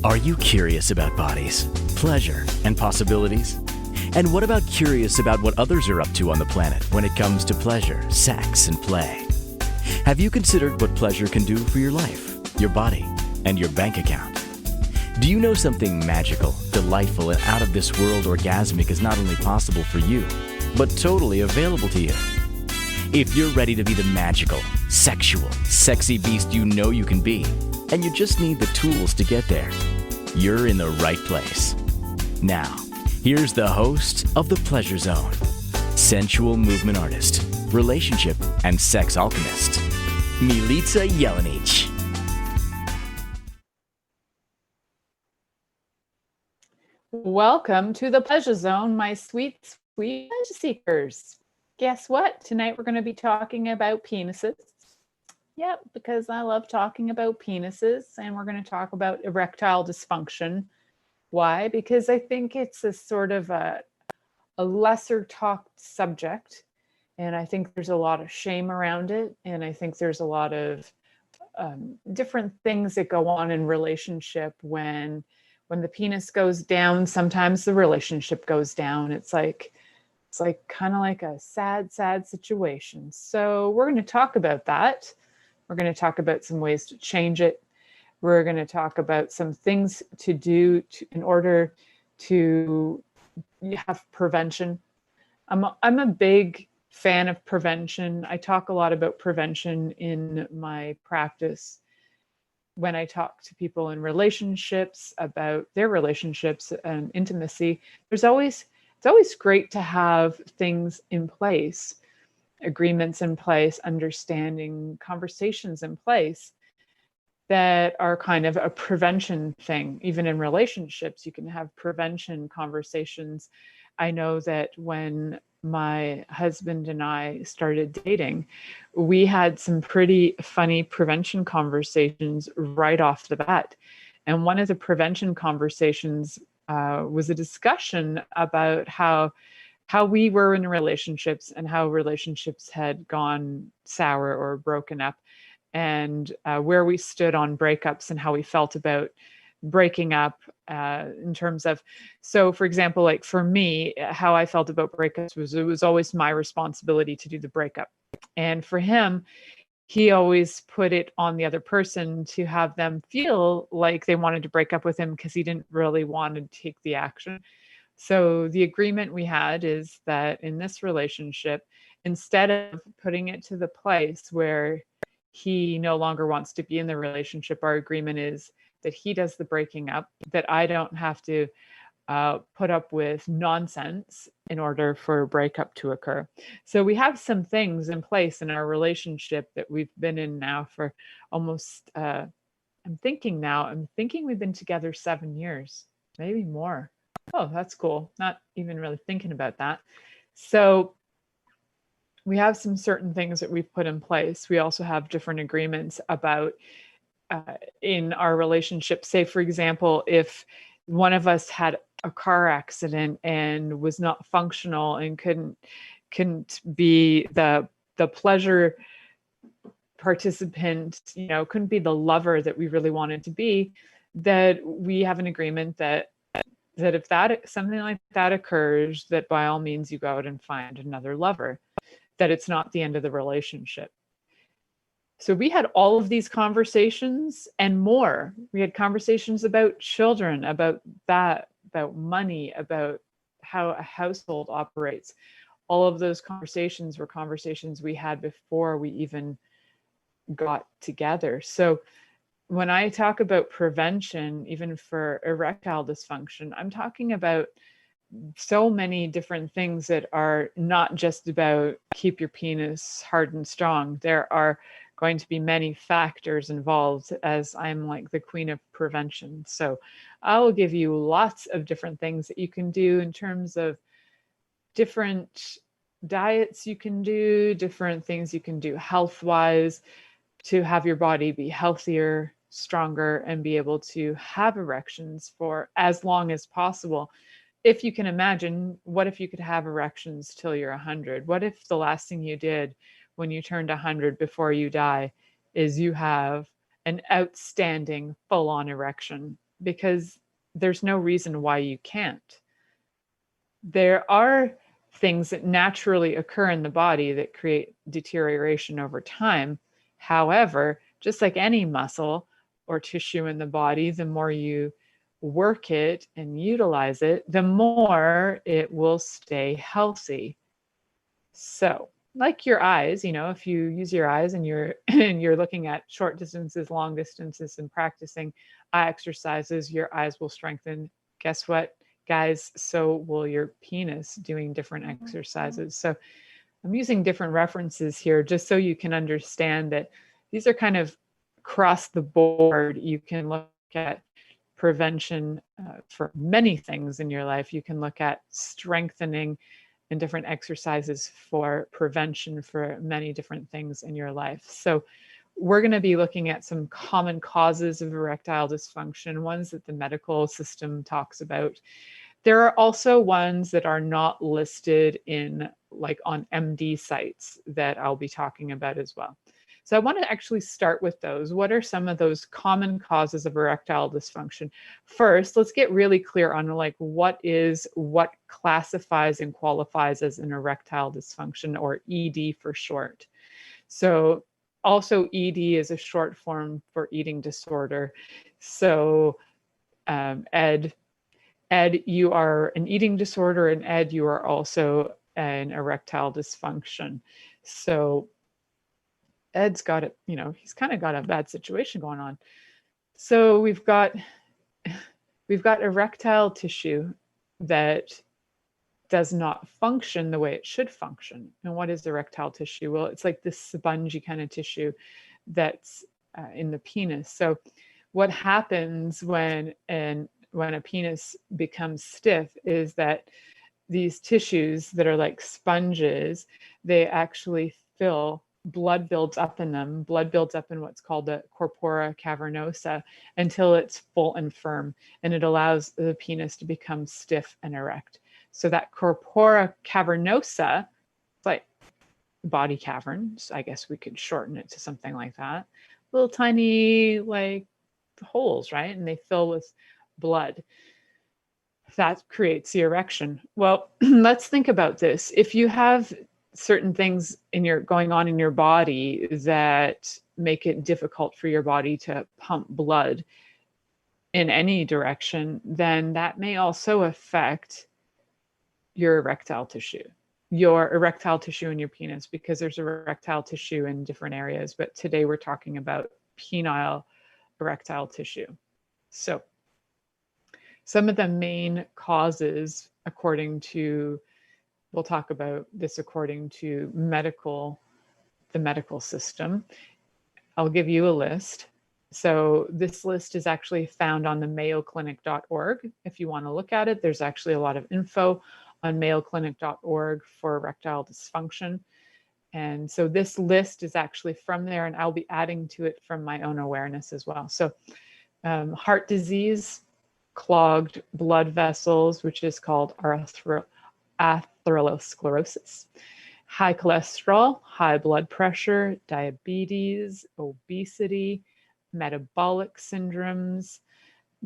Are you curious about bodies, pleasure, and possibilities? And what about curious about what others are up to on the planet when it comes to pleasure, sex, and play? Have you considered what pleasure can do for your life, your body, and your bank account? Do you know something magical, delightful, and out of this world orgasmic is not only possible for you, but totally available to you? If you're ready to be the magical, sexual, sexy beast you know you can be, and you just need the tools to get there, you're in the right place. Now, here's the host of The Pleasure Zone, sensual movement artist, relationship and sex alchemist, Milica Jelenic. Welcome to The Pleasure Zone, my sweet, sweet pleasure seekers. Guess what? Tonight we're going to be talking about penises. Yep, because I love talking about penises, and we're going to talk about erectile dysfunction. Why? Because I think it's a sort of a lesser talked subject, and I think there's a lot of shame around it, and I think there's a lot of different things that go on in relationship when the penis goes down. Sometimes the relationship goes down. It's like kind of like a sad situation. So we're going to talk about that. We're going to talk about some ways to change it. We're going to talk about some things to do in order to have prevention. I'm a big fan of prevention. I talk a lot about prevention in my practice when I talk to people in relationships about their relationships and intimacy. It's always great to have things in place, agreements in place, understanding, conversations in place that are kind of a prevention thing. Even in relationships, you can have prevention conversations. I know that when my husband and I started dating, we had some pretty funny prevention conversations right off the bat. And one of the prevention conversations was a discussion about how we were in relationships and how relationships had gone sour or broken up, and where we stood on breakups and how we felt about breaking up in terms of, so for example, like for me, how I felt about breakups was it was always my responsibility to do the breakup. And for him, he always put it on the other person to have them feel like they wanted to break up with him because he didn't really want to take the action. So the agreement we had is that in this relationship, instead of putting it to the place where he no longer wants to be in the relationship, our agreement is that he does the breaking up, that I don't have to put up with nonsense in order for a breakup to occur. So we have some things in place in our relationship that we've been in now for almost, I'm thinking we've been together 7 years, maybe more. Oh, that's cool. Not even really thinking about that. So we have some certain things that we've put in place. We also have different agreements about in our relationship. Say, for example, if one of us had a car accident and was not functional and couldn't be the pleasure participant, couldn't be the lover that we really wanted to be, that we have an agreement that if something like that occurs, that by all means you go out and find another lover, that it's not the end of the relationship. So we had all of these conversations and more. We had conversations about children, about money, about how a household operates. All of those conversations were conversations we had before we even got together. So when I talk about prevention, even for erectile dysfunction, I'm talking about so many different things that are not just about keep your penis hard and strong. There are going to be many factors involved, as I'm like the queen of prevention. So I will give you lots of different things that you can do in terms of different diets you can do, different things you can do health-wise to have your body be healthier, stronger, and be able to have erections for as long as possible. If you can imagine, what if you could have erections till you're 100? What if the last thing you did when you turned 100 before you die is you have an outstanding full-on erection? because there's no reason why you can't. There are things that naturally occur in the body that create deterioration over time. However, just like any muscle or tissue in the body, the more you work it and utilize it, the more it will stay healthy. So, like your eyes, you know, if you use your eyes and you're and you're looking at short distances, long distances, and practicing eye exercises, your eyes will strengthen. Guess what, guys? So will your penis doing different exercises. So I'm using different references here just so you can understand that these are kind of across the board. You can look at prevention for many things in your life. You can look at strengthening and different exercises for prevention for many different things in your life. So we're going to be looking at some common causes of erectile dysfunction, ones that the medical system talks about. There are also ones that are not listed in like on MD sites that I'll be talking about as well. So I want to actually start with those. What are some of those common causes of erectile dysfunction? First, let's get really clear on like what classifies and qualifies as an erectile dysfunction, or ED for short. So also ED is a short form for eating disorder. So ED, you are an eating disorder, and ED, you are also an erectile dysfunction. So Ed's got it, you know, he's kind of got a bad situation going on. So we've got erectile tissue that does not function the way it should function. And what is erectile tissue? Well, it's like this spongy kind of tissue that's in the penis. So what happens when a penis becomes stiff is that these tissues that are like sponges, they actually fill. Blood builds up in them. Blood builds up in what's called the corpora cavernosa until it's full and firm, and it allows the penis to become stiff and erect. So that corpora cavernosa, it's like body caverns, I guess we could shorten it to something like that. Little tiny like holes, right? And they fill with blood. That creates the erection. Well, let's think about this. If you have certain things going on in your body that make it difficult for your body to pump blood in any direction, then that may also affect your erectile tissue in your penis, because there's erectile tissue in different areas. But today we're talking about penile erectile tissue. So some of the main causes, we'll talk about this according to the medical system. I'll give you a list. So this list is actually found on the mayoclinic.org. If you want to look at it, there's actually a lot of info on mayoclinic.org for erectile dysfunction. And so this list is actually from there, and I'll be adding to it from my own awareness as well. So heart disease, clogged blood vessels, which is called atherosclerosis, high cholesterol, high blood pressure, diabetes, obesity, metabolic syndromes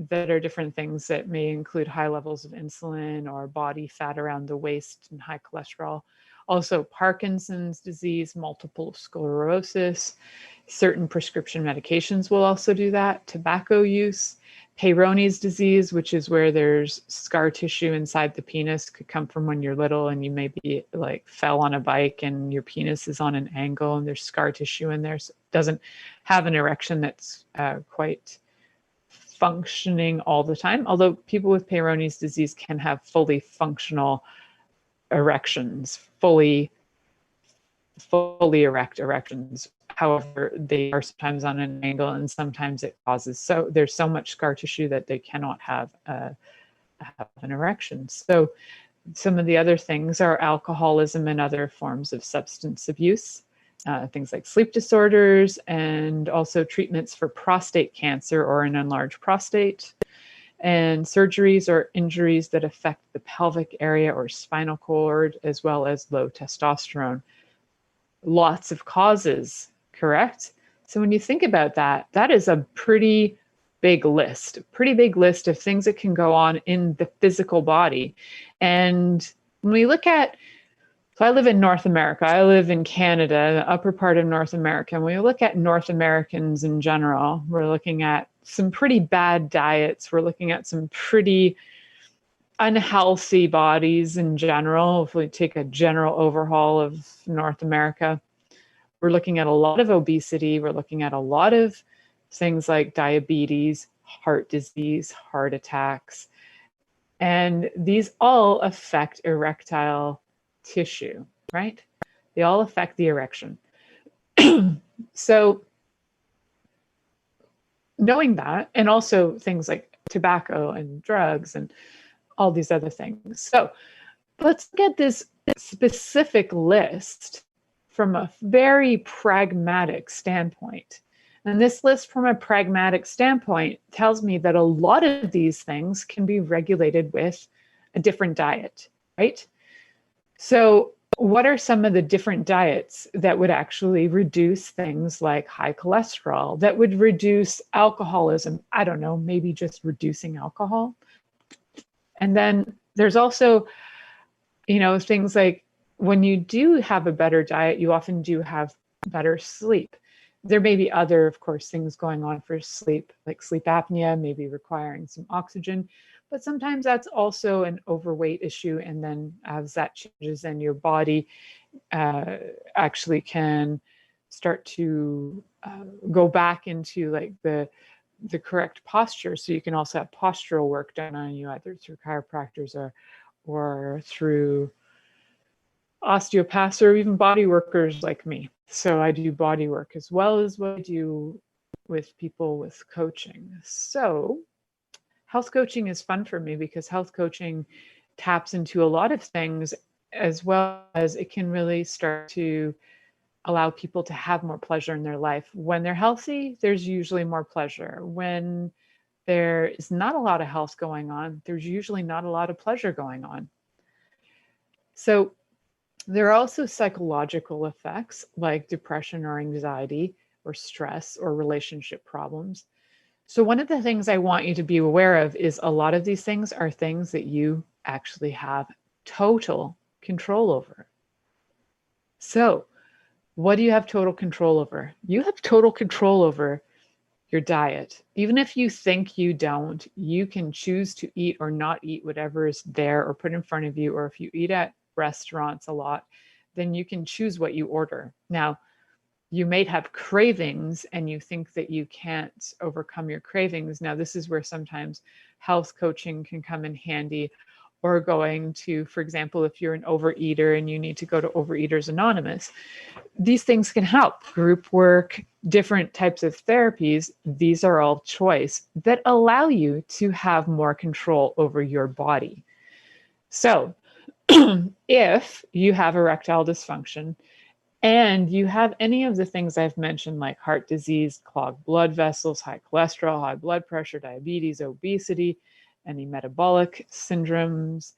that are different things that may include high levels of insulin or body fat around the waist and high cholesterol. Also Parkinson's disease, multiple sclerosis, certain prescription medications will also do that, tobacco use, Peyronie's disease, which is where there's scar tissue inside the penis, could come from when you're little and you maybe like fell on a bike and your penis is on an angle and there's scar tissue in there. So it doesn't have an erection that's quite functioning all the time. Although people with Peyronie's disease can have fully functional erections, fully erect erections. However, they are sometimes on an angle and sometimes it causes, so there's so much scar tissue that they cannot have an erection. So some of the other things are alcoholism and other forms of substance abuse, things like sleep disorders, and also treatments for prostate cancer or an enlarged prostate, and surgeries or injuries that affect the pelvic area or spinal cord, as well as low testosterone. Lots of causes, correct? So when you think about that, that is a pretty big list, a pretty big list of things that can go on in the physical body. And when we look at, so I live in North America, I live in Canada, the upper part of North America. And when we look at North Americans in general, we're looking at some pretty bad diets. We're looking at some pretty unhealthy bodies in general. If we take a general overhaul of North America, we're looking at a lot of obesity. We're looking at a lot of things like diabetes, heart disease, heart attacks. And these all affect erectile tissue, right? They all affect the erection. So knowing that, and also things like tobacco and drugs and all these other things. So let's get this specific list from a very pragmatic standpoint. And this list from a pragmatic standpoint tells me that a lot of these things can be regulated with a different diet, right? So what are some of the different diets that would actually reduce things like high cholesterol, that would reduce alcoholism? I don't know, maybe just reducing alcohol. And then there's also, things like when you do have a better diet, you often do have better sleep. There may be other, of course, things going on for sleep, like sleep apnea, maybe requiring some oxygen, but sometimes that's also an overweight issue. And then as that changes, then your body actually can start to go back into like the correct posture. So you can also have postural work done on you, either through chiropractors or through osteopaths or even body workers like me. So I do body work as well as what I do with people with coaching. So health coaching is fun for me because health coaching taps into a lot of things, as well as it can really start to allow people to have more pleasure in their life. When they're healthy, there's usually more pleasure. When there is not a lot of health going on, there's usually not a lot of pleasure going on. So there are also psychological effects like depression or anxiety or stress or relationship problems. So one of the things I want you to be aware of is a lot of these things are things that you actually have total control over. So what do you have total control over? You have total control over your diet. Even if you think you don't, you can choose to eat or not eat whatever is there or put in front of you. Or if you eat at restaurants a lot, then you can choose what you order. Now, you may have cravings and you think that you can't overcome your cravings. Now, this is where sometimes health coaching can come in handy, or going to, for example, if you're an overeater and you need to go to Overeaters Anonymous, these things can help. Group work, different types of therapies, these are all choice that allow you to have more control over your body. So if you have erectile dysfunction and you have any of the things I've mentioned, like heart disease, clogged blood vessels, high cholesterol, high blood pressure, diabetes, obesity, any metabolic syndromes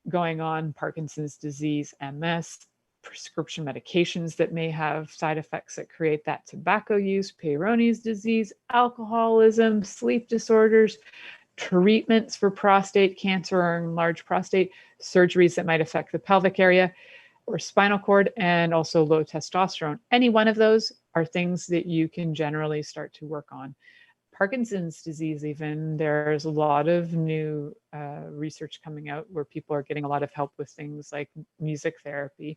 going on, Parkinson's disease, MS, prescription medications that may have side effects that create that, tobacco use, Peyronie's disease, alcoholism, sleep disorders, treatments for prostate cancer or enlarged prostate, surgeries that might affect the pelvic area or spinal cord, and also low testosterone. Any one of those are things that you can generally start to work on. Parkinson's disease, even, there's a lot of new research coming out where people are getting a lot of help with things like music therapy.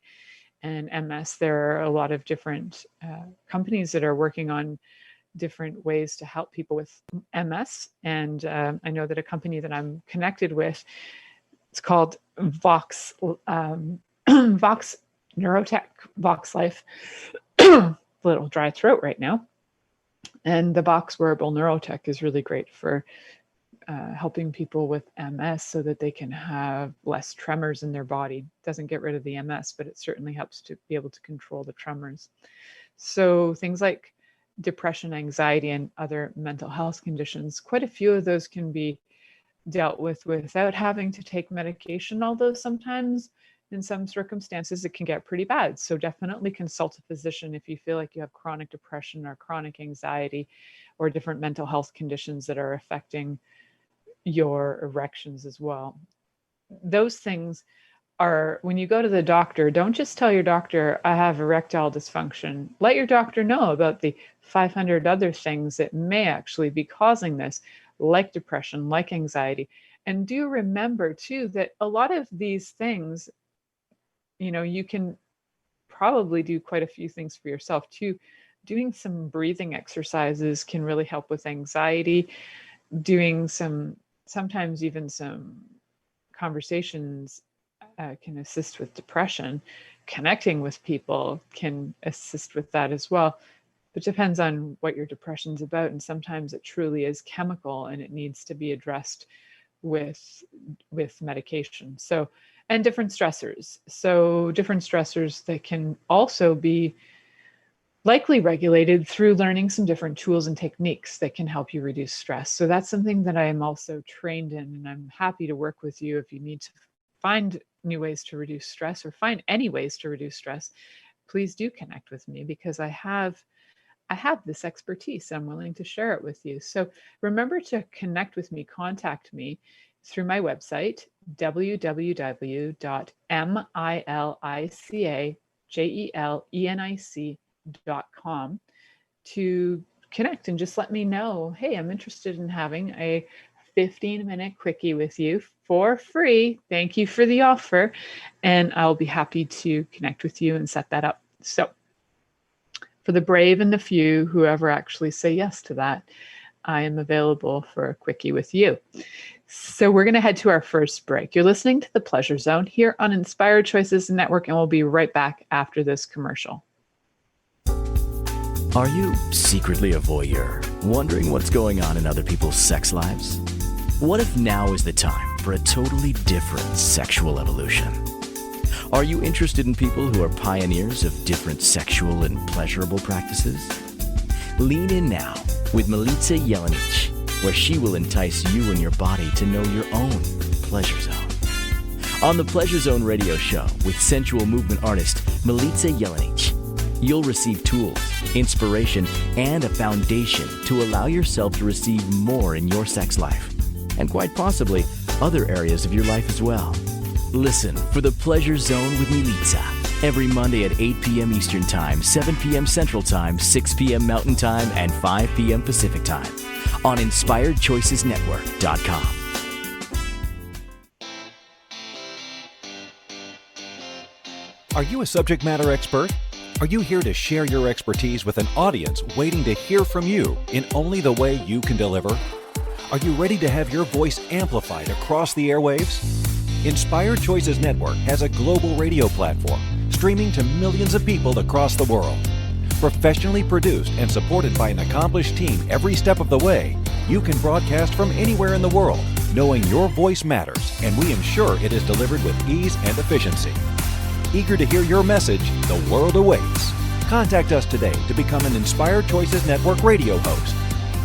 And MS, there are a lot of different companies that are working on different ways to help people with MS. And I know that a company that I'm connected with, it's called Vox Neurotech, Vox Life. A little dry throat right now. And the Vox wearable neurotech is really great for helping people with MS so that they can have less tremors in their body. It doesn't get rid of the MS, but it certainly helps to be able to control the tremors. So things like depression, anxiety, and other mental health conditions, quite a few of those can be dealt with without having to take medication, although sometimes in some circumstances it can get pretty bad. So definitely consult a physician if you feel like you have chronic depression or chronic anxiety or different mental health conditions that are affecting your erections as well. Those things are, when you go to the doctor, don't just tell your doctor, I have erectile dysfunction. Let your doctor know about the 500 other things that may actually be causing this, like depression, like anxiety. And do remember too that a lot of these things, you can probably do quite a few things for yourself too. Doing some breathing exercises can really help with anxiety. Doing sometimes even some conversations can assist with depression. Connecting with people can assist with that as well. It depends on what your depression's about, and sometimes it truly is chemical and it needs to be addressed with medication. So, and different stressors. So different stressors that can also be likely regulated through learning some different tools and techniques that can help you reduce stress. So that's something that I am also trained in, and I'm happy to work with you if you need to find new ways to reduce stress or find any ways to reduce stress. Please do connect with me, because I have this expertise. I'm willing to share it with you. So remember to connect with me, contact me through my website, www.milicajelenic.com, to connect and just let me know, hey, I'm interested in having a 15-minute quickie with you for free. Thank you for the offer. And I'll be happy to connect with you and set that up. So for the brave and the few, whoever actually say yes to that, I am available for a quickie with you. So we're going to head to our first break. You're listening to The Pleasure Zone here on Inspired Choices Network, and we'll be right back after this commercial. Are you secretly a voyeur, wondering what's going on in other people's sex lives? What if now is the time for a totally different sexual evolution? Are you interested in people who are pioneers of different sexual and pleasurable practices? Lean in now with Milica Jelenic, where she will entice you and your body to know your own pleasure zone. On the Pleasure Zone radio show with sensual movement artist Milica Jelenic, you'll receive tools, inspiration, and a foundation to allow yourself to receive more in your sex life, and quite possibly other areas of your life as well. Listen for The Pleasure Zone with Milica every Monday at 8 p.m. Eastern Time, 7 p.m. Central Time, 6 p.m. Mountain Time, and 5 p.m. Pacific Time on InspiredChoicesNetwork.com. Are you a subject matter expert? Are you here to share your expertise with an audience waiting to hear from you in only the way you can deliver? Are you ready to have your voice amplified across the airwaves? Inspired Choices Network has a global radio platform streaming to millions of people across the world. Professionally produced and supported by an accomplished team every step of the way, you can broadcast from anywhere in the world, knowing your voice matters, and we ensure it is delivered with ease and efficiency. Eager to hear your message, the world awaits. Contact us today to become an Inspired Choices Network radio host.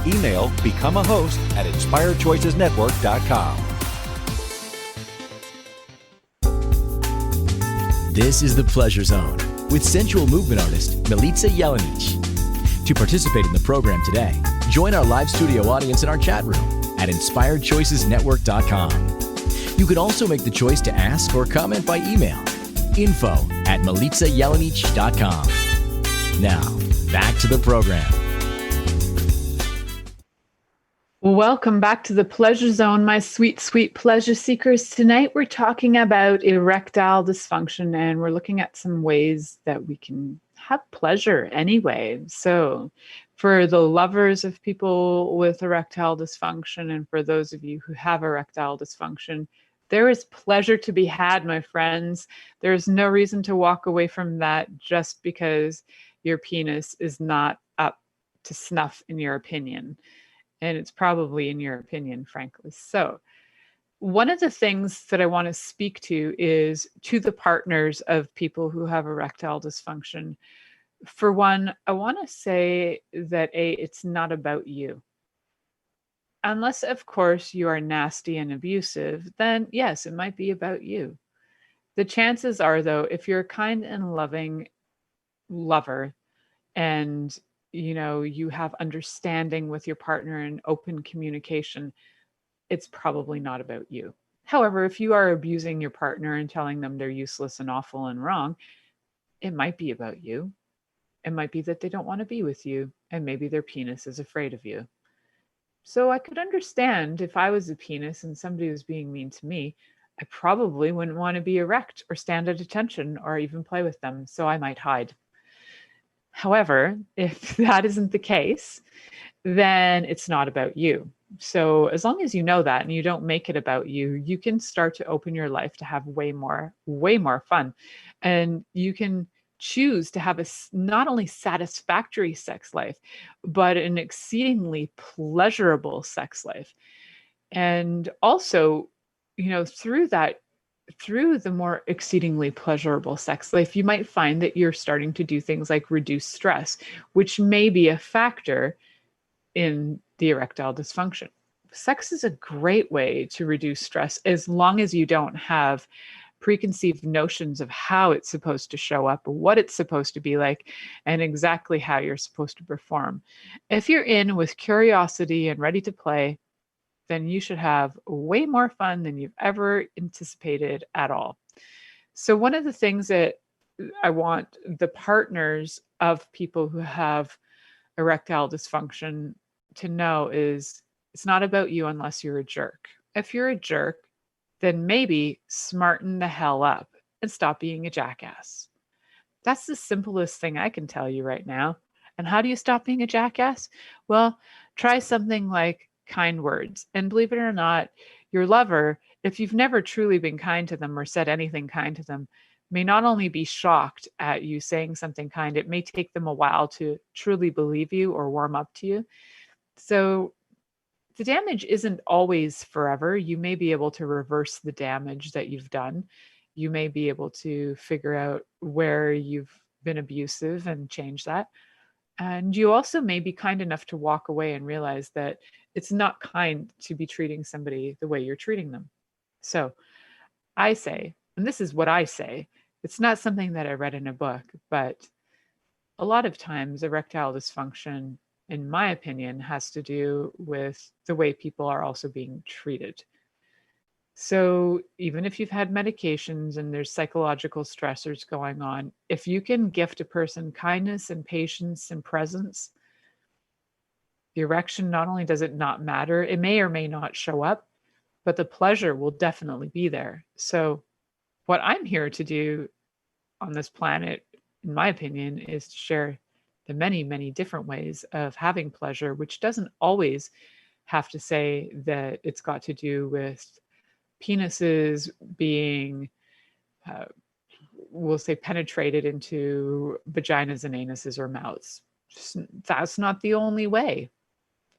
Email become a host at inspiredchoicesnetwork.com. This is The Pleasure Zone with sensual movement artist Milica Jelenic. To participate in the program today, join our live studio audience in our chat room at inspiredchoicesnetwork.com. You can also make the choice to ask or comment by email, info@milicajelenic.com. Now, back to the program. Welcome back to The Pleasure Zone, my sweet, sweet pleasure seekers. Tonight we're talking about erectile dysfunction, and we're looking at some ways that we can have pleasure anyway. So for the lovers of people with erectile dysfunction, and for those of you who have erectile dysfunction, there is pleasure to be had, my friends. There's no reason to walk away from that just because your penis is not up to snuff, in your opinion. And it's probably in your opinion, frankly. So one of the things that I want to speak to is to the partners of people who have erectile dysfunction. For one, I want to say that it's not about you. Unless, of course, you are nasty and abusive, then yes, it might be about you. The chances are, though, if you're a kind and loving lover and you have understanding with your partner and open communication, it's probably not about you. However, if you are abusing your partner and telling them they're useless and awful and wrong, it might be about you. It might be that they don't want to be with you, and maybe their penis is afraid of you. So I could understand if I was a penis and somebody was being mean to me, I probably wouldn't want to be erect or stand at attention or even play with them, so I might hide. However, if that isn't the case, then it's not about you. So as long as you know that and you don't make it about you, you can start to open your life to have way more fun. And you can choose to have not only satisfactory sex life, but an exceedingly pleasurable sex life. And also, through the more exceedingly pleasurable sex life, you might find that you're starting to do things like reduce stress, which may be a factor in the erectile dysfunction. Sex is a great way to reduce stress as long as you don't have preconceived notions of how it's supposed to show up, what it's supposed to be like, and exactly how you're supposed to perform. If you're in with curiosity and ready to play, then you should have way more fun than you've ever anticipated at all. So, one of the things that I want the partners of people who have erectile dysfunction to know is it's not about you unless you're a jerk. If you're a jerk, then maybe smarten the hell up and stop being a jackass. That's the simplest thing I can tell you right now. And how do you stop being a jackass? Well, try something like kind words. And believe it or not, your lover, if you've never truly been kind to them or said anything kind to them, may not only be shocked at you saying something kind, it may take them a while to truly believe you or warm up to you. So the damage isn't always forever. You may be able to reverse the damage that you've done. You may be able to figure out where you've been abusive and change that. And you also may be kind enough to walk away and realize that it's not kind to be treating somebody the way you're treating them. So I say, and this is what I say, it's not something that I read in a book, but a lot of times erectile dysfunction, in my opinion, has to do with the way people are also being treated. So even if you've had medications and there's psychological stressors going on, if you can gift a person kindness and patience and presence, the erection, not only does it not matter, it may or may not show up, but the pleasure will definitely be there. So what I'm here to do on this planet, in my opinion, is to share the many, many different ways of having pleasure, which doesn't always have to say that it's got to do with penises being, uh, we'll say, penetrated into vaginas and anuses or mouths. That's not the only way.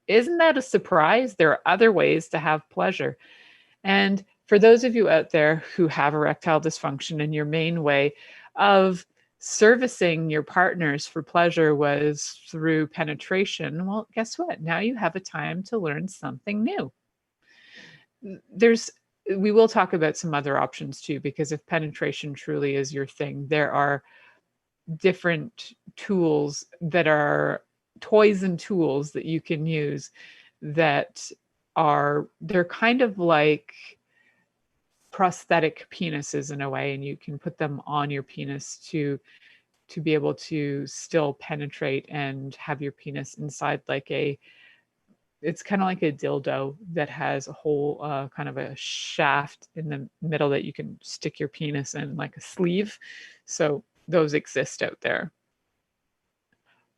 Isn't that a surprise? There are other ways to have pleasure. And for those of you out there who have erectile dysfunction and your main way of servicing your partners for pleasure was through penetration, well, guess what? Now you have a time to learn something new. We will talk about some other options too, because if penetration truly is your thing, there are different tools that are toys and tools that you can use that they're kind of like prosthetic penises in a way, and you can put them on your penis to be able to still penetrate and have your penis inside it's kind of like a dildo that has a whole kind of a shaft in the middle that you can stick your penis in, like a sleeve. So those exist out there.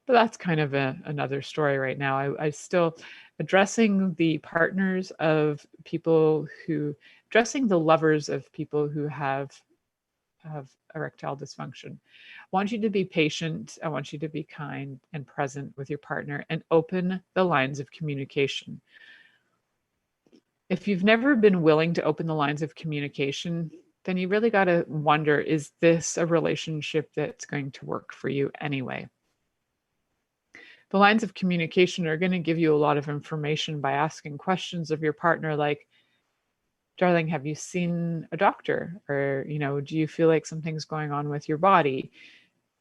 But that's kind of another story right now. I still addressing the partners of people addressing the lovers of people who have erectile dysfunction. I want you to be patient. I want you to be kind and present with your partner and open the lines of communication. If you've never been willing to open the lines of communication, then you really got to wonder, is this a relationship that's going to work for you anyway? The lines of communication are going to give you a lot of information by asking questions of your partner like, darling, have you seen a doctor? Or, do you feel like something's going on with your body?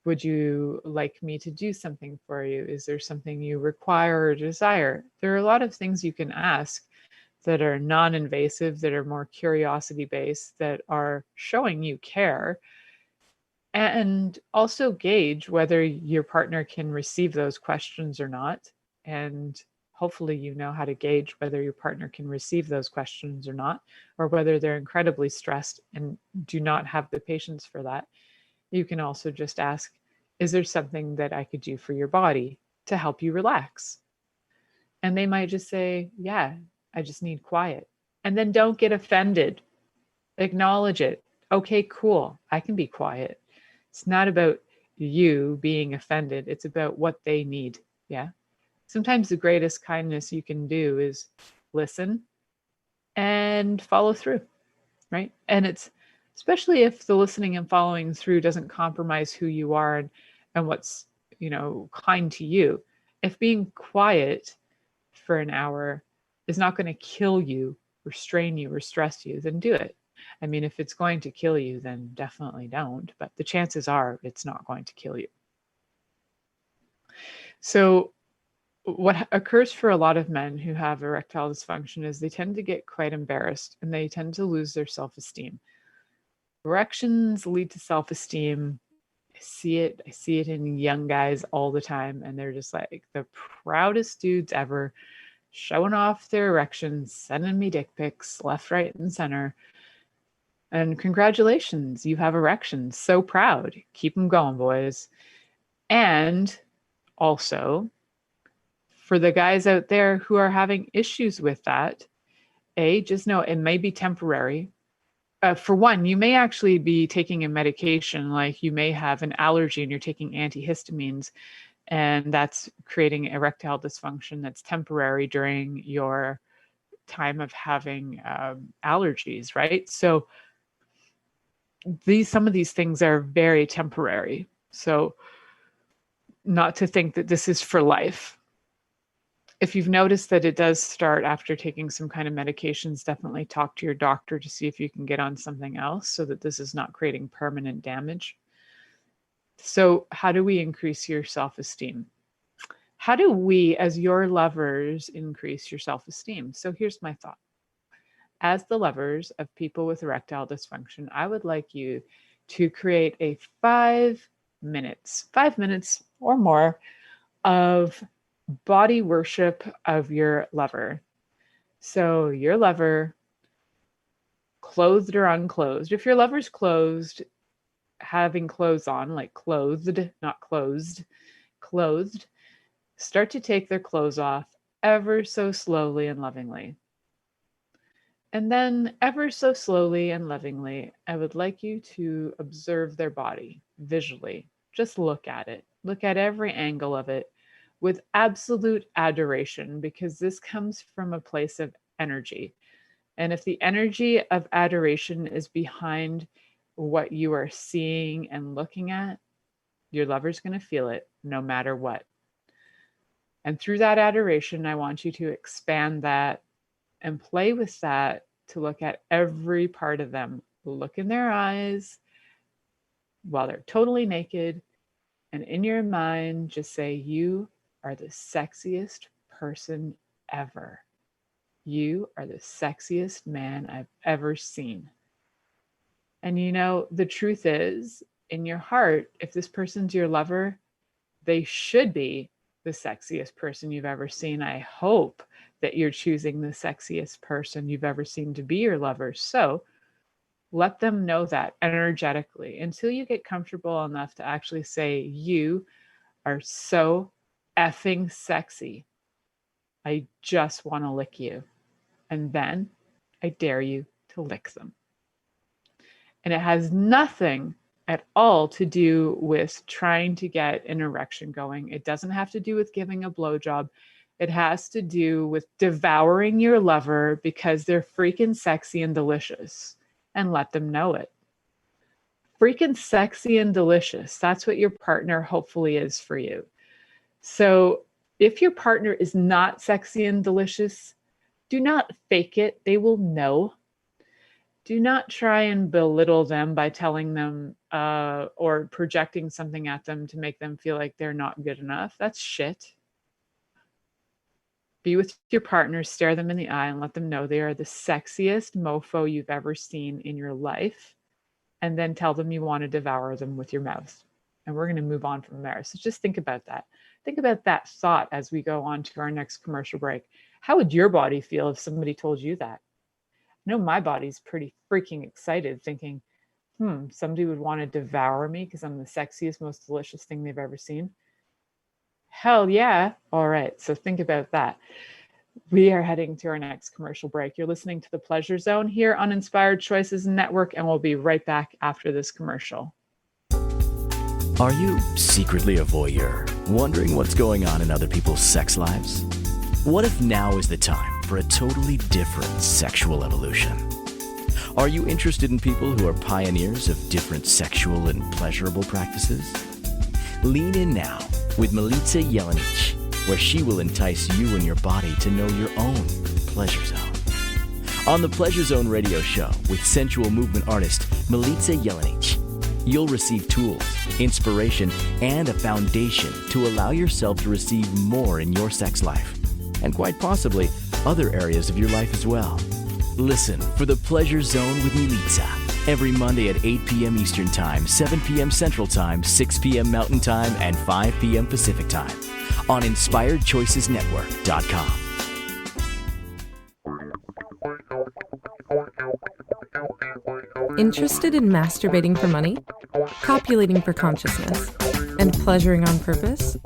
Would you like me to do something for you? Is there something you require or desire? There are a lot of things you can ask that are non-invasive, that are more curiosity-based, that are showing you care, and also gauge whether your partner can receive those questions or not. And hopefully you know how to gauge whether your partner can receive those questions or not, or whether they're incredibly stressed and do not have the patience for that. You can also just ask, is there something that I could do for your body to help you relax? And they might just say, yeah, I just need quiet. And then don't get offended. Acknowledge it. Okay, cool. I can be quiet. It's not about you being offended. It's about what they need. Yeah. Sometimes the greatest kindness you can do is listen and follow through, right? And it's especially if the listening and following through doesn't compromise who you are and what's, kind to you. If being quiet for an hour is not going to kill you or strain you or stress you, then do it. I mean, if it's going to kill you, then definitely don't. But the chances are it's not going to kill you. So, what occurs for a lot of men who have erectile dysfunction is they tend to get quite embarrassed and they tend to lose their self-esteem. Erections lead to self-esteem. I see it in young guys all the time, and they're just like the proudest dudes ever, showing off their erections, sending me dick pics left, right, and center. And congratulations, you have erections. So proud. Keep them going, boys. And also, for the guys out there who are having issues with that, just know it may be temporary. For one, you may actually be taking a medication, like you may have an allergy and you're taking antihistamines, and that's creating erectile dysfunction that's temporary during your time of having allergies, right? So some of these things are very temporary. So not to think that this is for life. If you've noticed that it does start after taking some kind of medications, definitely talk to your doctor to see if you can get on something else so that this is not creating permanent damage. So how do we increase your self-esteem? How do we, as your lovers, increase your self-esteem? So here's my thought. As the lovers of people with erectile dysfunction, I would like you to create a 5 minutes or more of body worship of your lover. So your lover, clothed or unclothed. If your lover's clothed, having clothes on, like clothed, not closed, clothed, start to take their clothes off ever so slowly and lovingly. And then ever so slowly and lovingly, I would like you to observe their body visually. Just look at it. Look at every angle of it with absolute adoration, because this comes from a place of energy. And if the energy of adoration is behind what you are seeing and looking at, your lover's going to feel it no matter what. And through that adoration, I want you to expand that and play with that to look at every part of them. Look in their eyes while they're totally naked. And in your mind, just say, you are the sexiest person ever. You are the sexiest man I've ever seen. And the truth is, in your heart, if this person's your lover, they should be the sexiest person you've ever seen. I hope that you're choosing the sexiest person you've ever seen to be your lover. So let them know that energetically until you get comfortable enough to actually say, you are so effing sexy. I just want to lick you. And then I dare you to lick them. And it has nothing at all to do with trying to get an erection going. It doesn't have to do with giving a blowjob. It has to do with devouring your lover because they're freaking sexy and delicious, and let them know it. Freaking sexy and delicious. That's what your partner hopefully is for you. So if your partner is not sexy and delicious, do not fake it. They will know. do not try and belittle them by telling them or projecting something at them to make them feel like they're not good enough. That's shit. Be with your partner, stare them in the eye, and let them know they are the sexiest mofo you've ever seen in your life. And then tell them you want to devour them with your mouth. And we're going to move on from there. So just think about that. Think about that thought as we go on to our next commercial break. How would your body feel if somebody told you that? I know my body's pretty freaking excited, thinking, somebody would want to devour me because I'm the sexiest, most delicious thing they've ever seen. Hell yeah. All right. So think about that. We are heading to our next commercial break. You're listening to The Pleasure Zone here on Inspired Choices Network, and we'll be right back after this commercial. Are you secretly a voyeur, wondering what's going on in other people's sex lives? What if now is the time for a totally different sexual evolution? Are you interested in people who are pioneers of different sexual and pleasurable practices? Lean in now with Milica Jelenic, where she will entice you and your body to know your own pleasure zone. On the Pleasure Zone radio show with sensual movement artist Milica Jelenic, you'll receive tools, inspiration, and a foundation to allow yourself to receive more in your sex life, and quite possibly other areas of your life as well. Listen for the Pleasure Zone with Milica every Monday at 8 p.m. Eastern Time, 7 p.m. Central Time, 6 p.m. Mountain Time, and 5 p.m. Pacific Time on InspiredChoicesNetwork.com. Interested in masturbating for money, copulating for consciousness, and pleasuring on purpose?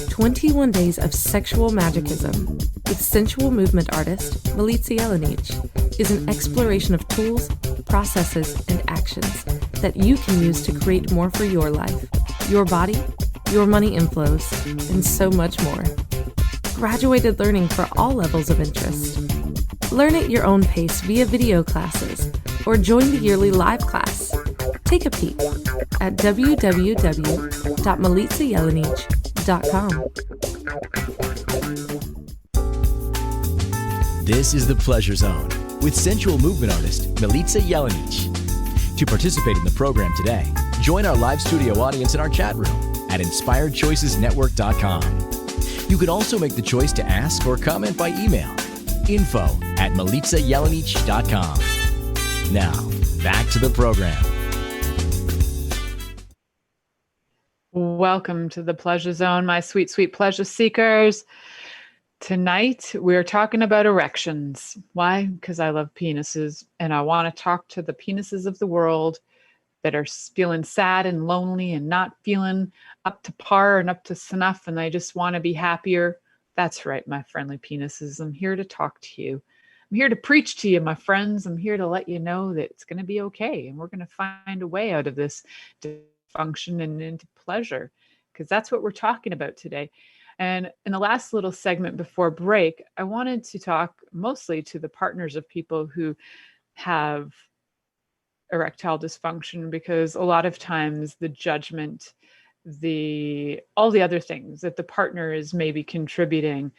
21 Days of Sexual Magicism with sensual movement artist Milica Jelenic is an exploration of tools, processes, and actions that you can use to create more for your life, your body, your money inflows, and so much more. Graduated learning for all levels of interest. Learn at your own pace via video classes or join the yearly live class. Take a peek at www.milicajelenic.com. This is the Pleasure Zone with sensual movement artist Milica Jelenic. To participate in the program today, join our live studio audience in our chat room at InspiredChoicesNetwork.com. You can also make the choice to ask or comment by email, info@milicajelenic.com. Now, back to the program. Welcome to the Pleasure Zone, my sweet, sweet pleasure seekers. Tonight, we're talking about erections. Why? Because I love penises, and I want to talk to the penises of the world that are feeling sad and lonely and not feeling up to par and up to snuff, and they just want to be happier. That's right, my friendly penises. I'm here to talk to you. I'm here to preach to you, my friends. I'm here to let you know that it's going to be okay, and we're going to find a way out of this dysfunction and into pleasure, because that's what we're talking about today. And in the last little segment before break, I wanted to talk mostly to the partners of people who have erectile dysfunction, because a lot of times the judgment, all the other things that the partner is maybe contributing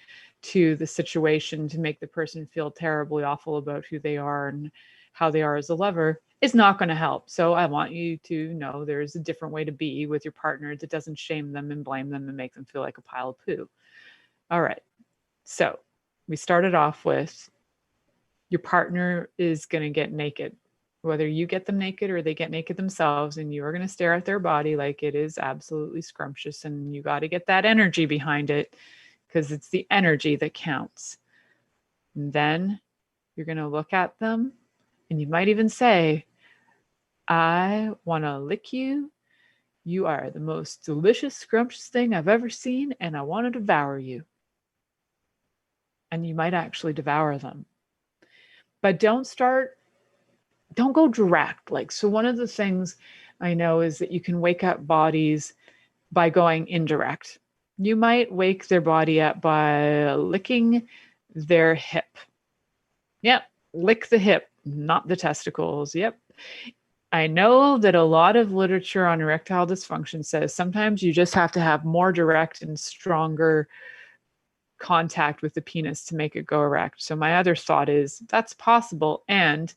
to the situation to make the person feel terribly awful about who they are and how they are as a lover is not going to help. So I want you to know there's a different way to be with your partner that doesn't shame them and blame them and make them feel like a pile of poo. All right. So we started off with your partner is going to get naked, whether you get them naked or they get naked themselves, and you are going to stare at their body like it is absolutely scrumptious, and you got to get that energy behind it, because it's the energy that counts. And then you're going to look at them, and you might even say, I want to lick you. You are the most delicious, scrumptious thing I've ever seen, and I want to devour you. And you might actually devour them. But don't go direct. So one of the things I know is that you can wake up bodies by going indirect. You might wake their body up by licking their hip. Yep, lick the hip, not the testicles. Yep. I know that a lot of literature on erectile dysfunction says sometimes you just have to have more direct and stronger contact with the penis to make it go erect. So my other thought is that's possible. And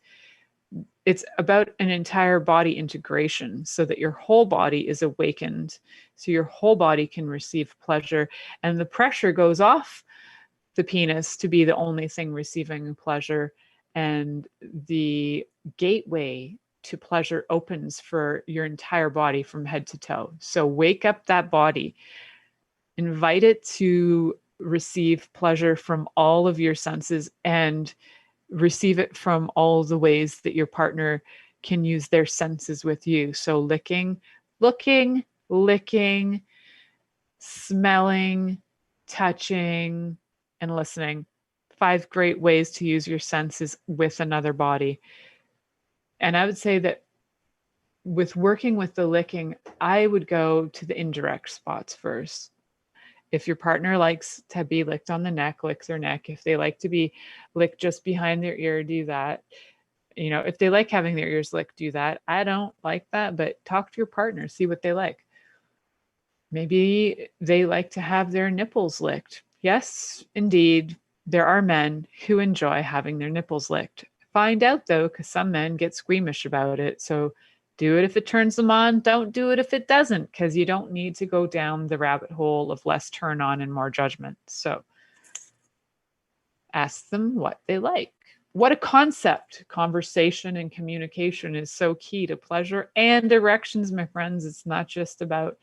It's about an entire body integration so that your whole body is awakened, so your whole body can receive pleasure, and the pressure goes off the penis to be the only thing receiving pleasure, and the gateway to pleasure opens for your entire body from head to toe. So wake up that body, invite it to receive pleasure from all of your senses, and receive it from all the ways that your partner can use their senses with you. So licking, looking, licking, smelling, touching, and listening. 5 great ways to use your senses with another body. And I would say that with working with the licking, I would go to the indirect spots first. If your partner likes to be licked on the neck, lick their neck. If they like to be licked just behind their ear, do that. You know, if they like having their ears licked, do that. I don't like that, but talk to your partner, see what they like. Maybe they like to have their nipples licked. Yes, indeed, there are men who enjoy having their nipples licked. Find out though, because some men get squeamish about it. So do it if it turns them on. Don't do it if it doesn't, because you don't need to go down the rabbit hole of less turn on and more judgment. So ask them what they like. What a concept. Conversation and communication is so key to pleasure and erections, my friends. It's not just about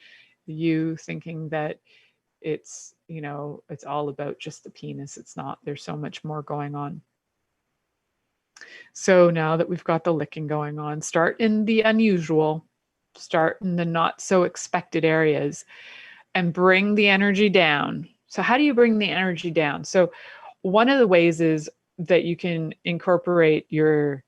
you thinking that it's, you know, it's all about just the penis. It's not. There's so much more going on. So now that we've got the licking going on, start in the unusual, start in the not so expected areas, and bring the energy down. So how do you bring the energy down? So one of the ways is that you can incorporate your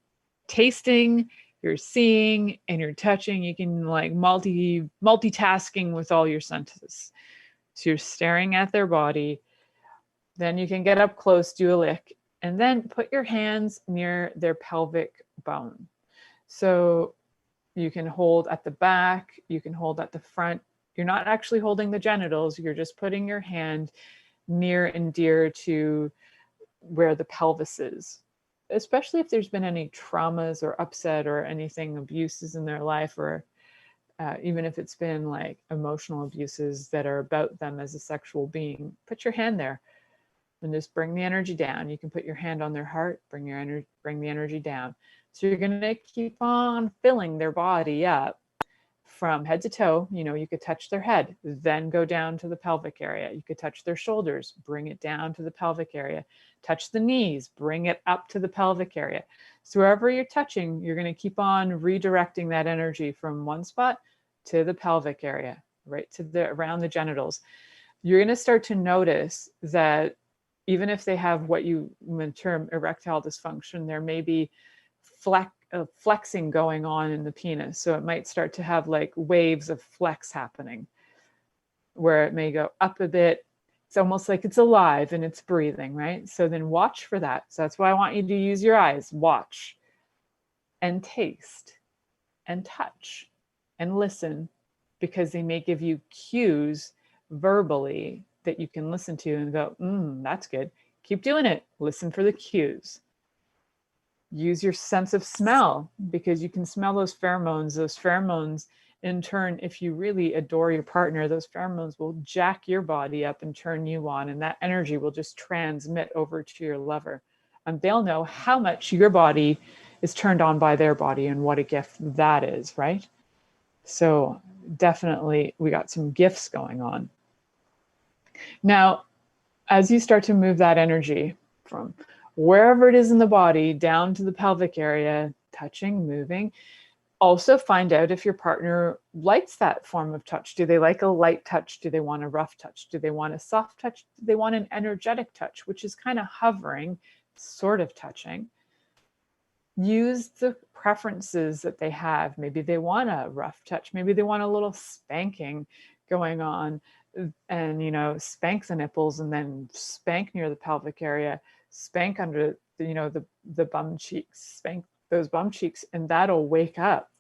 tasting, your seeing, and your touching. You can like multitasking with all your senses. So you're staring at their body, then you can get up close, do a lick, and then put your hands near their pelvic bone. So you can hold at the back, you can hold at the front. You're not actually holding the genitals, you're just putting your hand near and dear to where the pelvis is. Especially if there's been any traumas or upset or anything, abuses in their life, or even if it's been like emotional abuses that are about them as a sexual being, put your hand there and just bring the energy down. You can put your hand on their heart, bring the energy down. So you're going to keep on filling their body up from head to toe. You know, you could touch their head, then go down to the pelvic area. You could touch their shoulders, bring it down to the pelvic area. Touch the knees, bring it up to the pelvic area. So wherever you're touching, you're going to keep on redirecting that energy from one spot to the pelvic area, right to the around the genitals. You're going to start to notice that even if they have what you term erectile dysfunction, there may be flexing going on in the penis. So it might start to have like waves of flex happening, where it may go up a bit. It's almost like it's alive and it's breathing, right? So then watch for that. So that's why I want you to use your eyes. Watch and taste and touch and listen, because they may give you cues verbally that you can listen to and go, that's good. Keep doing it. Listen for the cues. Use your sense of smell, because you can smell those pheromones. Those pheromones, in turn, if you really adore your partner, those pheromones will jack your body up and turn you on, and that energy will just transmit over to your lover. And they'll know how much your body is turned on by their body and what a gift that is, right? So definitely we got some gifts going on. Now, as you start to move that energy from wherever it is in the body down to the pelvic area, touching, moving, also find out if your partner likes that form of touch. Do they like a light touch? Do they want a rough touch? Do they want a soft touch? Do they want an energetic touch, which is kind of hovering, sort of touching? Use the preferences that they have. Maybe they want a rough touch. Maybe they want a little spanking going on, and, you know, spank the nipples and then spank near the pelvic area, spank under, you know, the bum cheeks, spank those bum cheeks, and that'll wake up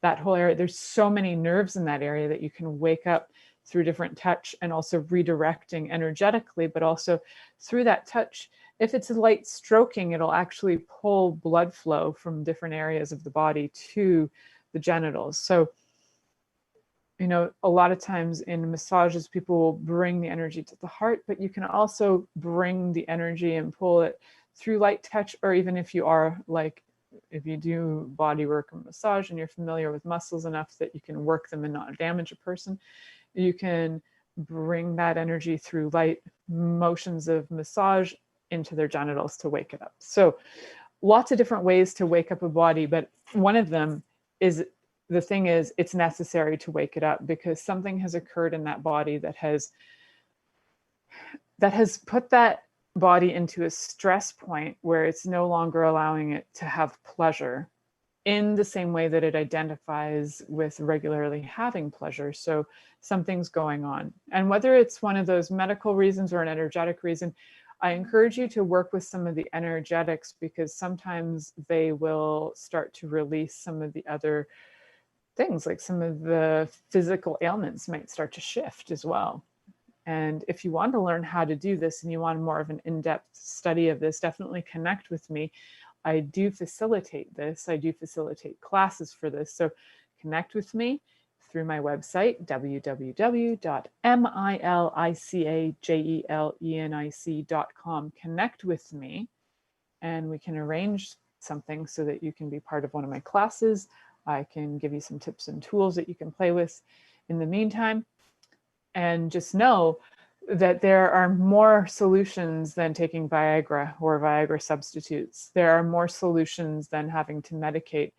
that whole area. There's so many nerves in that area that you can wake up through different touch, and also redirecting energetically, but also through that touch, If it's a light stroking, it'll actually pull blood flow from different areas of the body to the genitals. So, you know, a lot of times in massages, people will bring the energy to the heart, but you can also bring the energy and pull it through light touch, or even if you are like, if you do body work or massage and you're familiar with muscles enough that you can work them and not damage a person, you can bring that energy through light motions of massage into their genitals to wake it up. So lots of different ways to wake up a body, but one of them is, the thing is, it's necessary to wake it up because something has occurred in that body that has put that body into a stress point where it's no longer allowing it to have pleasure in the same way that it identifies with regularly having pleasure. So something's going on. And whether it's one of those medical reasons or an energetic reason, I encourage you to work with some of the energetics, because sometimes they will start to release some of the other things, like some of the physical ailments might start to shift as well. And if you want to learn how to do this and you want more of an in-depth study of this, definitely connect with me. I do facilitate this. I do facilitate classes for this. So connect with me through my website, www.milicajelenic.com. Connect with me and we can arrange something so that you can be part of one of my classes. I can give you some tips and tools that you can play with in the meantime. And just know that there are more solutions than taking Viagra or Viagra substitutes. There are more solutions than having to medicate,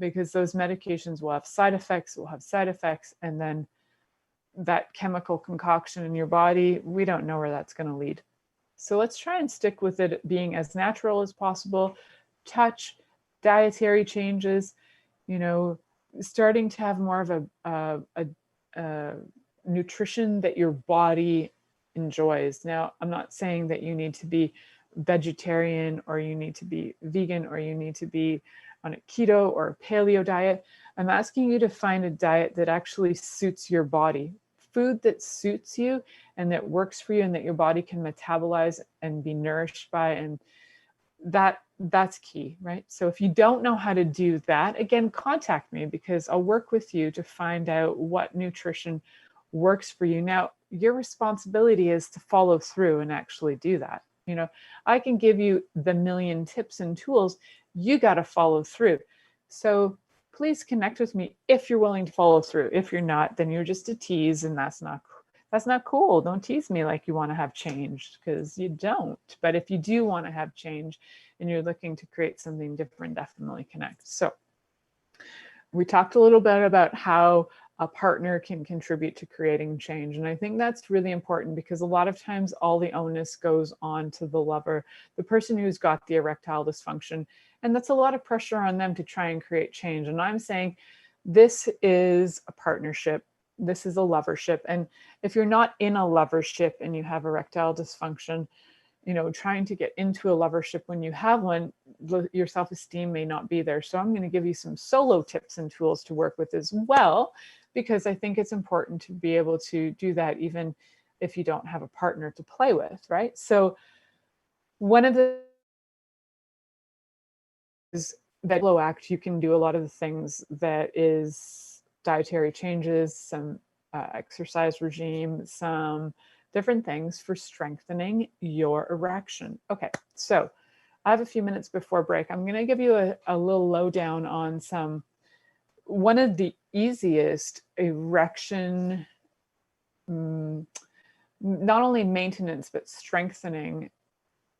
because those medications will have side effects, and then that chemical concoction in your body, we don't know where that's going to lead. So let's try and stick with it being as natural as possible. Touch, dietary changes, you know, starting to have more of a nutrition that your body enjoys. Now, I'm not saying that you need to be vegetarian or you need to be vegan or you need to be on a keto or a paleo diet. I'm asking you to find a diet that actually suits your body, food that suits you and that works for you and that your body can metabolize and be nourished by. And that's key, right? So if you don't know how to do that, again, contact me, because I'll work with you to find out what nutrition works for you. Now, your responsibility is to follow through and actually do that. You know, I can give you the million tips and tools. You got to follow through. So please connect with me if you're willing to follow through. If you're not, then you're just a tease, and that's not cool. Don't tease me like you want to have change, because you don't. But if you do want to have change and you're looking to create something different, definitely connect. So we talked a little bit about how a partner can contribute to creating change. And I think that's really important, because a lot of times all the onus goes on to the lover, the person who's got the erectile dysfunction. And that's a lot of pressure on them to try and create change. And I'm saying this is a partnership. This is a lovership. And if you're not in a lovership and you have erectile dysfunction, you know, trying to get into a lovership when you have one, your self-esteem may not be there. So I'm going to give you some solo tips and tools to work with as well, because I think it's important to be able to do that even if you don't have a partner to play with, right? So one of the is that low act, you can do a lot of the things that is dietary changes, some exercise regime, some different things for strengthening your erection. Okay, so I have a few minutes before break. I'm going to give you a little lowdown on one of the easiest erection, not only maintenance, but strengthening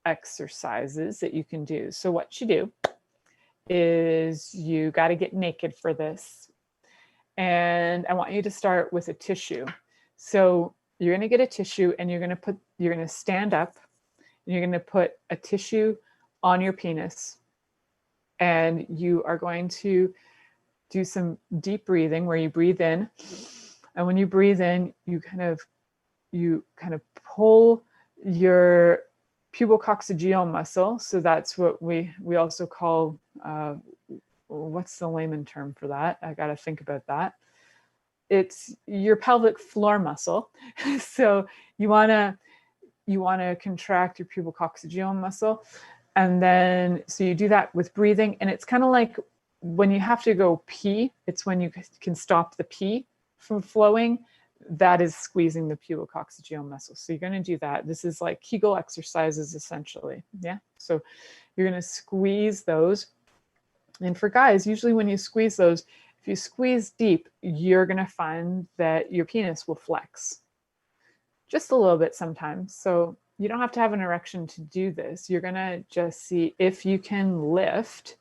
exercises that you can do. So what you do is you got to get naked for this. And I want you to start with a tissue. So you're going to get a tissue and you're going to stand up and you're going to put a tissue on your penis. And you are going to do some deep breathing where you breathe in. And when you breathe in, you kind of pull your pubococcygeal muscle. So that's what we also call, what's the layman term for that? I got to think about that. It's your pelvic floor muscle. So you want to you want to contract your pubococcygeal muscle. And then, so you do that with breathing. And it's kind of like when you have to go pee, it's when you can stop the pee from flowing. That is squeezing the pubococcygeal muscle. So you're going to do that. This is like Kegel exercises, essentially. Yeah. So you're going to squeeze those. And for guys, usually when you squeeze those, if you squeeze deep, you're going to find that your penis will flex just a little bit sometimes. So you don't have to have an erection to do this. You're going to just see if you can lift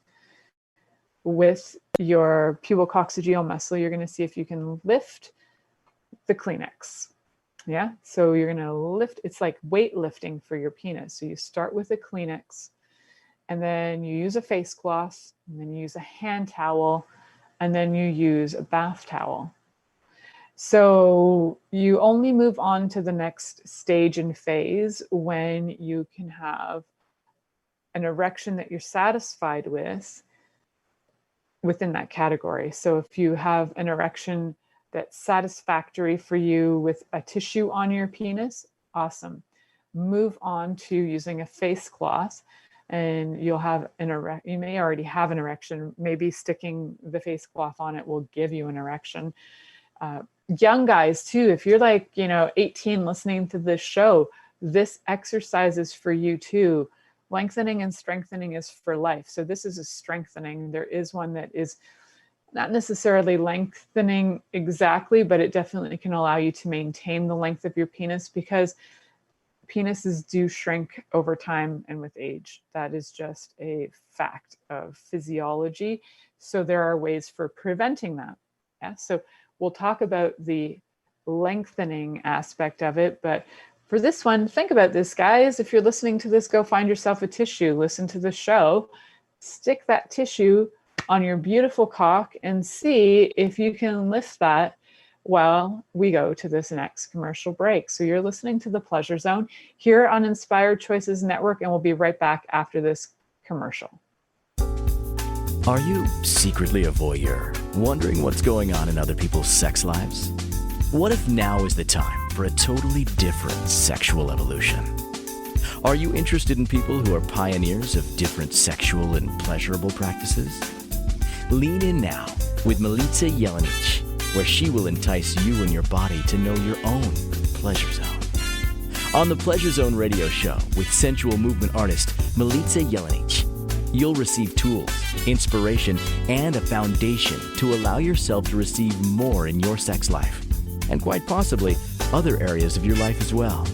with your pubococcygeal muscle. You're going to see if you can lift the Kleenex. Yeah. So you're going to lift. It's like weightlifting for your penis. So you start with a Kleenex, and then you use a face cloth, and then you use a hand towel, and then you use a bath towel. So you only move on to the next stage and phase when you can have an erection that you're satisfied with within that category. So if you have an erection that's satisfactory for you with a tissue on your penis, awesome. Move on to using a face cloth, and you'll have you may already have an erection. Maybe sticking the face cloth on it will give you an erection. Young guys too, if you're like, 18 listening to this show, this exercise is for you too. Lengthening and strengthening is for life. So this is a strengthening. There is one that is not necessarily lengthening exactly, but it definitely can allow you to maintain the length of your penis, because penises do shrink over time and with age. That is just a fact of physiology. So there are ways for preventing that. Yeah. So we'll talk about the lengthening aspect of it. But for this one, think about this, guys. If you're listening to this, go find yourself a tissue, listen to the show, stick that tissue on your beautiful cock and see if you can lift that while we go to this next commercial break. So you're listening to The Pleasure Zone here on Inspired Choices Network, and we'll be right back after this commercial. Are you secretly a voyeur, wondering what's going on in other people's sex lives? What if now is the time for a totally different sexual evolution? Are you interested in people who are pioneers of different sexual and pleasurable practices? Lean in now with Milica Jelenic, where she will entice you and your body to know your own pleasure zone. On the Pleasure Zone radio show with sensual movement artist Milica Jelenic, you'll receive tools, inspiration, and a foundation to allow yourself to receive more in your sex life, and quite possibly other areas of your life as well.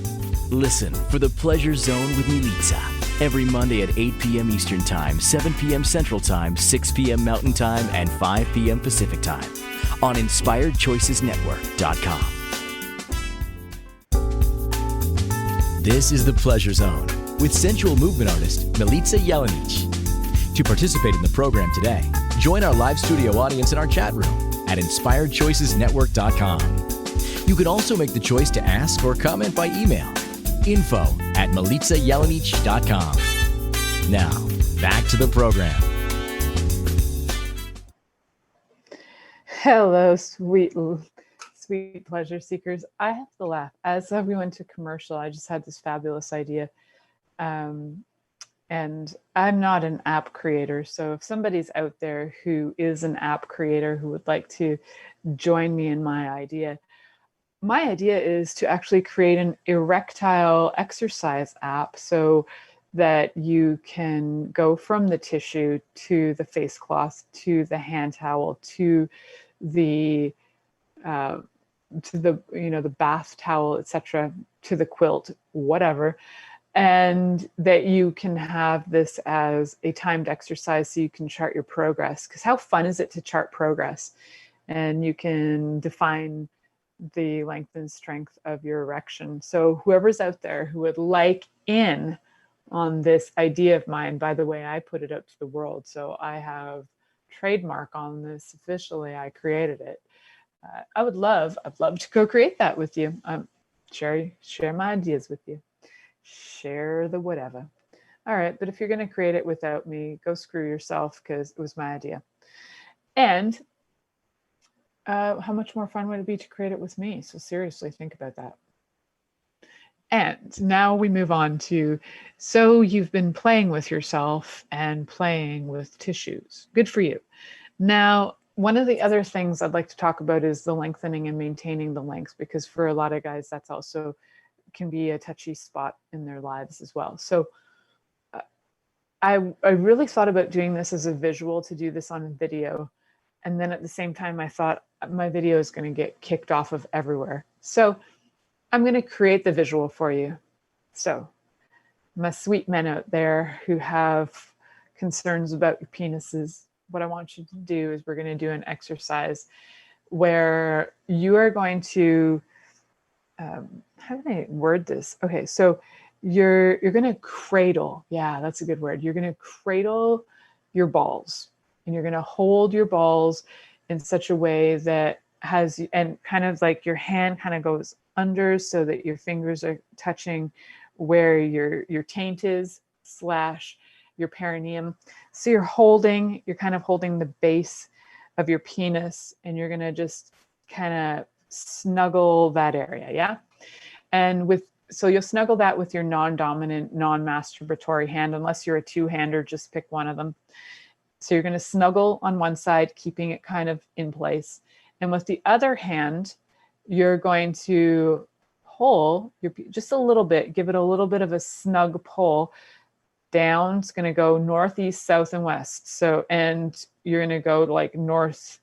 Listen for The Pleasure Zone with Milica every Monday at 8 p.m. Eastern Time, 7 p.m. Central Time, 6 p.m. Mountain Time, and 5 p.m. Pacific Time on InspiredChoicesNetwork.com. This is The Pleasure Zone with sensual movement artist Milica Jelenic. To participate in the program today, join our live studio audience in our chat room at InspiredChoicesNetwork.com. You can also make the choice to ask or comment by email, info@MilicaJelenic.com. Now, back to the program. Hello, sweet pleasure seekers. I have to laugh. As we went to commercial, I just had this fabulous idea. And I'm not an app creator. So if somebody's out there who is an app creator who would like to join me in my idea is to actually create an erectile exercise app so that you can go from the tissue to the face cloth, to the hand towel, to the the bath towel, etc., to the quilt, whatever. And that you can have this as a timed exercise so you can chart your progress. Because how fun is it to chart progress? And you can define the length and strength of your erection. So whoever's out there who would like in on this idea of mine, by the way, I put it out to the world. So I have trademark on this officially. I created it. I'd love to co-create that with you. Share my ideas with you. Share the whatever. All right, but if you're going to create it without me, go screw yourself, because it was my idea. And how much more fun would it be to create it with me? So seriously, think about that. And now we move on to, so you've been playing with yourself and playing with tissues. Good for you. Now, one of the other things I'd like to talk about is the lengthening and maintaining the length, because for a lot of guys, that's also can be a touchy spot in their lives as well. So I really thought about doing this as a visual, to do this on video. And then at the same time, I thought my video is going to get kicked off of everywhere. So I'm going to create the visual for you. So my sweet men out there who have concerns about your penises, what I want you to do is we're going to do an exercise where you are going to, how do I word this? Okay, so you're going to cradle. Yeah, that's a good word. You're going to cradle your balls, and you're going to hold your balls in such a way that has, and kind of like your hand kind of goes under so that your fingers are touching where your taint is / your perineum. So you're kind of holding the base of your penis, and you're going to just kind of snuggle that area. Yeah. And so you'll snuggle that with your non-dominant, non-masturbatory hand, unless you're a two-hander, just pick one of them. So you're going to snuggle on one side, keeping it kind of in place. And with the other hand, you're going to pull just a little bit, give it a little bit of a snug pull down. It's going to go northeast, south, and west. So, and you're going to go like northeast,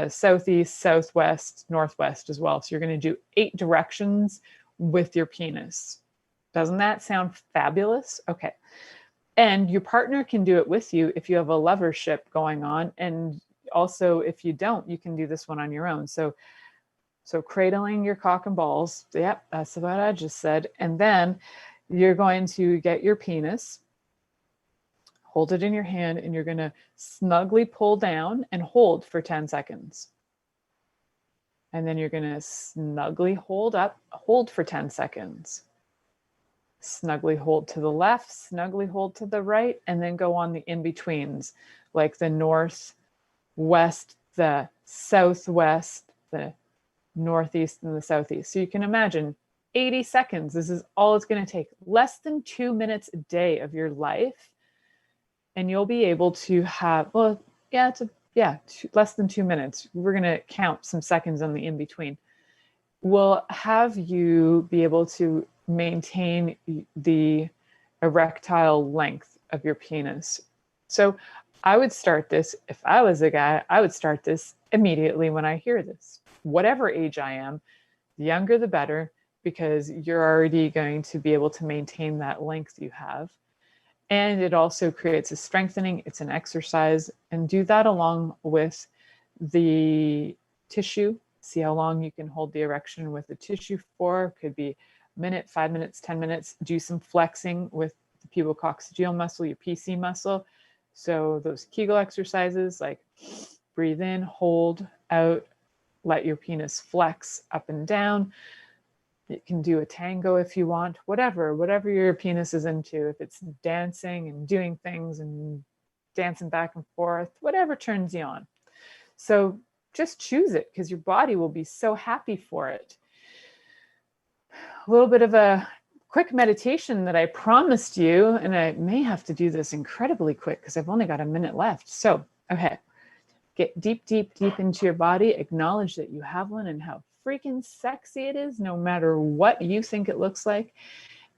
southeast, southwest, northwest as well. So you're going to do 8 directions with your penis. Doesn't that sound fabulous? Okay. And your partner can do it with you if you have a lovership going on. And also, if you don't, you can do this one on your own. So cradling your cock and balls. Yep, that's what I just said. And then you're going to get your penis, hold it in your hand, and you're going to snugly pull down and hold for 10 seconds. And then you're going to snugly hold for 10 seconds. Snugly hold to the left, snugly hold to the right, and then go on the in-betweens, like the north, west, the southwest, the northeast, and the southeast. So you can imagine 80 seconds. This is all it's going to take. Less than 2 minutes a day of your life. And you'll be able to have, less than 2 minutes. We're going to count some seconds on the in-between. Will have you be able to maintain the erectile length of your penis. So I would start this, if I was a guy, I would start this immediately when I hear this. Whatever age I am, the younger the better, because you're already going to be able to maintain that length you have. And it also creates a strengthening, it's an exercise, and do that along with the tissue. See how long you can hold the erection with the tissue for. Could be a minute, 5 minutes, 10 minutes. Do some flexing with the pubococcygeal muscle, your PC muscle. So those Kegel exercises, like breathe in, hold out, let your penis flex up and down. You can do a tango if you want, whatever your penis is into. If it's dancing and doing things and dancing back and forth, whatever turns you on. So just choose it, because your body will be so happy for it. A little bit of a quick meditation that I promised you, and I may have to do this incredibly quick because I've only got a minute left. So, okay, get deep, deep, deep into your body. Acknowledge that you have one and how freaking sexy it is, no matter what you think it looks like.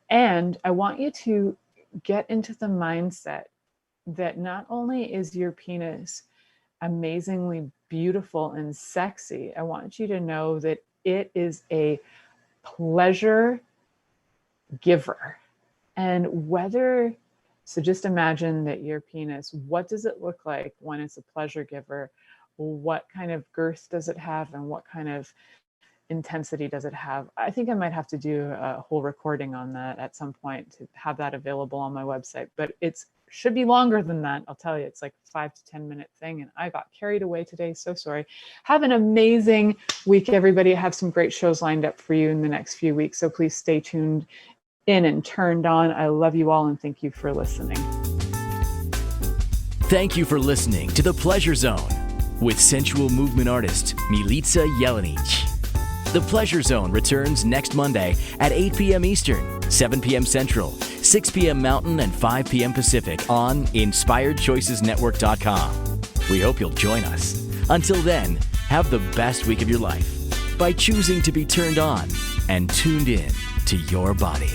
And I want you to get into the mindset that not only is your penis amazingly beautiful and sexy, I want you to know that it is a pleasure giver. And so just imagine that your penis, what does it look like when it's a pleasure giver? What kind of girth does it have, and what kind of intensity does it have? I think I might have to do a whole recording on that at some point to have that available on my website, but it's should be longer than that. I'll tell you, it's like 5 to 10 minute thing. And I got carried away today. So sorry. Have an amazing week, everybody. I have some great shows lined up for you in the next few weeks. So please stay tuned in and turned on. I love you all, and thank you for listening. Thank you for listening to The Pleasure Zone with sensual movement artist Milica Jelenic. The Pleasure Zone returns next Monday at 8 p.m. Eastern, 7 p.m. Central, 6 p.m. Mountain, and 5 p.m. Pacific on InspiredChoicesNetwork.com. We hope you'll join us. Until then, have the best week of your life by choosing to be turned on and tuned in to your body.